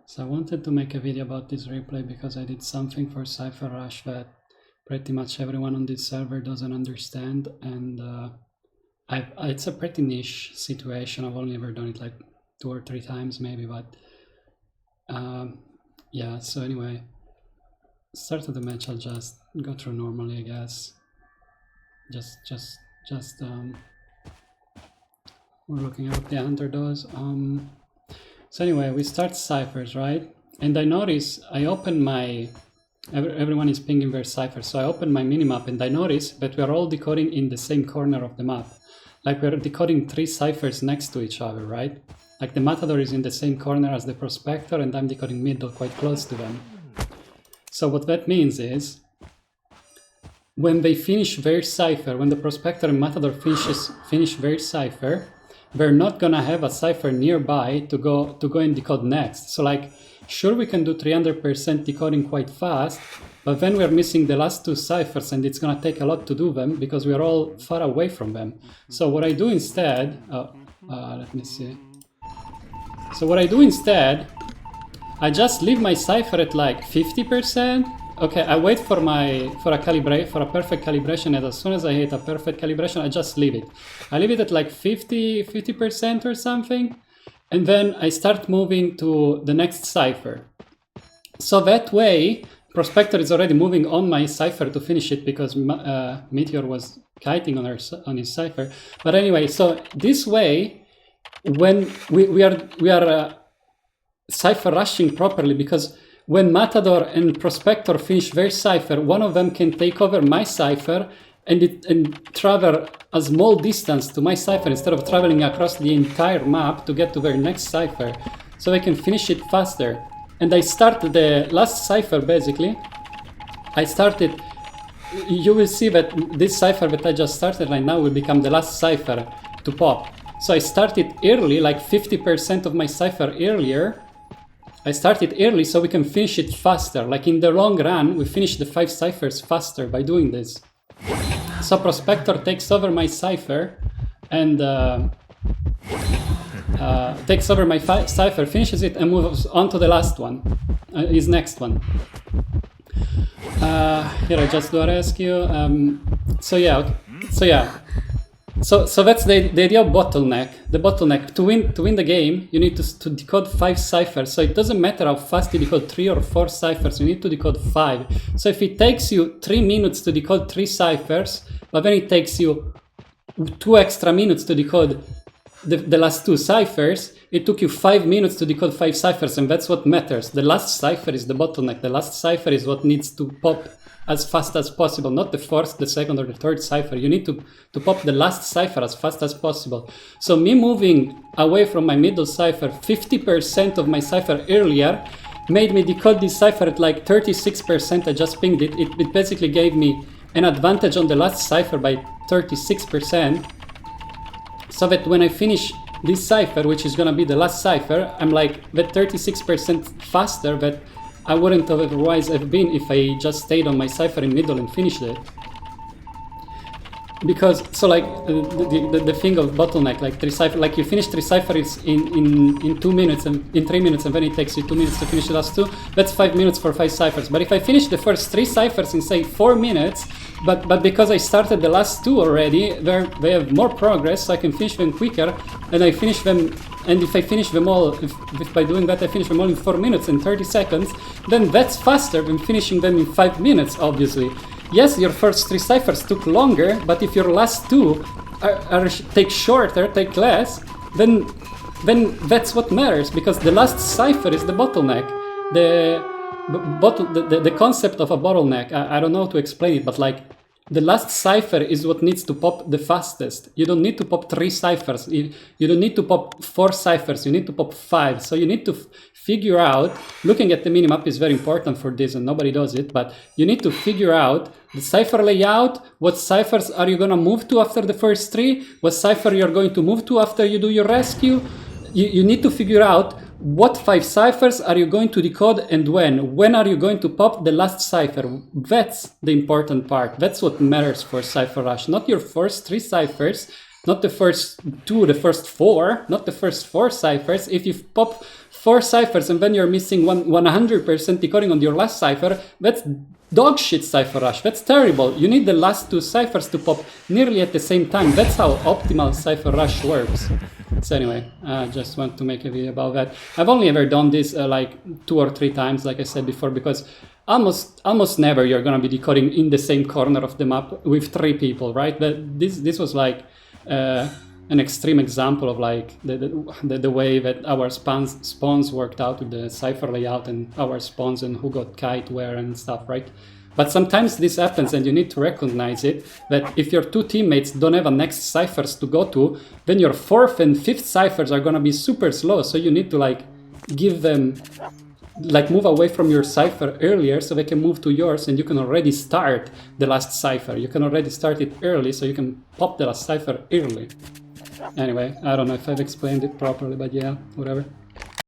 So I wanted to make a video about this replay because I did something for Cipher Rush that pretty much everyone on this server doesn't understand, and it's a pretty niche situation. I've only ever done it like 2 or 3 times maybe, but yeah, so anyway, start of the match I'll just go through normally, I guess. We're looking at what the hunter does. So anyway, we start ciphers, right? And I notice I open my, everyone is pinging their cipher. So I open my minimap and I notice that we are all decoding in the same corner of the map. Like we're decoding 3 ciphers next to each other, right? Like the Matador is in the same corner as the Prospector and I'm decoding middle quite close to them. So what that means is, when they finish their cipher, when the Prospector and Matador finish their cipher, we're not gonna have a cipher nearby to go and decode next. So like, sure we can do 300% decoding quite fast, but then we're missing the last 2 ciphers and it's gonna take a lot to do them because we're all far away from them. So what I do instead, let me see. So what I do instead, I just leave my cipher at like 50%. Okay, I wait for a perfect calibration, and as soon as I hit a perfect calibration, I just leave it. I leave it at like 50% or something, and then I start moving to the next cipher. So that way, Prospector is already moving on my cipher to finish it because Meteor was kiting on his cipher. But anyway, so this way, when we are cipher rushing properly, because when Matador and Prospector finish their cipher, one of them can take over my cipher and travel a small distance to my cipher instead of traveling across the entire map to get to their next cipher, so they can finish it faster. And I start the last cipher basically. You will see that this cipher that I just started right now will become the last cipher to pop. So I started early, like 50% of my cipher earlier. I started early so we can finish it faster. Like in the long run, we finish the 5 ciphers faster by doing this. So Prospector takes over my cipher and takes over my cipher, finishes it, and moves on to the last one, his next one. Here I just do a rescue. So that's the idea of bottleneck. The bottleneck, to win the game, you need to decode 5 ciphers. So it doesn't matter how fast you decode 3 or 4 ciphers, you need to decode 5. So if it takes you 3 minutes to decode 3 ciphers, but then it takes you 2 extra minutes to decode the last 2 ciphers, it took you 5 minutes to decode 5 ciphers, and that's what matters. The last cipher is the bottleneck. The last cipher is what needs to pop as fast as possible, not the first, the second, or the third cipher. You need to pop the last cipher as fast as possible. So me moving away from my middle cipher 50% of my cipher earlier made me decode this cipher at like 36%. I just pinged it. It basically gave me an advantage on the last cipher by 36%. So that when I finish this cipher, which is gonna be the last cipher, I'm like that 36% faster that I wouldn't otherwise have been if I just stayed on my cipher in middle and finished it. Because, so like, the thing of bottleneck, like 3 cipher, like you finish 3 ciphers in 2 minutes, and in 3 minutes, and then it takes you 2 minutes to finish the last 2, that's 5 minutes for 5 ciphers. But if I finish the first 3 ciphers in, say, 4 minutes, but because I started the last 2 already, they have more progress, so I can finish them quicker, and I finish them, and if I finish them all, if by doing that I finish them all in 4 minutes and 30 seconds, then that's faster than finishing them in 5 minutes, obviously. Yes, your first 3 ciphers took longer, but if your last 2 take shorter, take less, then that's what matters, because the last cipher is the bottleneck. The concept of a bottleneck, I don't know how to explain it, but like the last cipher is what needs to pop the fastest. You don't need to pop 3 ciphers. You don't need to pop 4 ciphers. You need to pop 5. So you need to figure out, looking at the minimap is very important for this and nobody does it, but you need to figure out the cipher layout, what ciphers are you going to move to after the first 3, what cipher you're going to move to after you do your rescue. You need to figure out what 5 ciphers are you going to decode and when are you going to pop the last cipher. That's the important part. That's what matters for Cipher Rush, not your first 3 ciphers, not the first 2, the first 4, not the first 4 ciphers. If you pop 4 ciphers and then you're missing 100% decoding on your last cipher, that's dog shit cipher rush. That's terrible. You need the last 2 ciphers to pop nearly at the same time. That's how optimal cipher rush works. So anyway, I just want to make a video about that. I've only ever done this like 2 or 3 times, like I said before, because almost never you're gonna be decoding in the same corner of the map with 3 people, right? But this was like an extreme example of like the way that our spawns worked out with the cipher layout and our spawns and who got kite where and stuff, right? But sometimes this happens and you need to recognize it, that if your 2 teammates don't have a next ciphers to go to, then your 4th and 5th ciphers are gonna be super slow, so you need to like give them, like move away from your cipher earlier so they can move to yours and you can already start the last cipher. You can already start it early so you can pop the last cipher early. Anyway, I don't know if I've explained it properly, but yeah, whatever.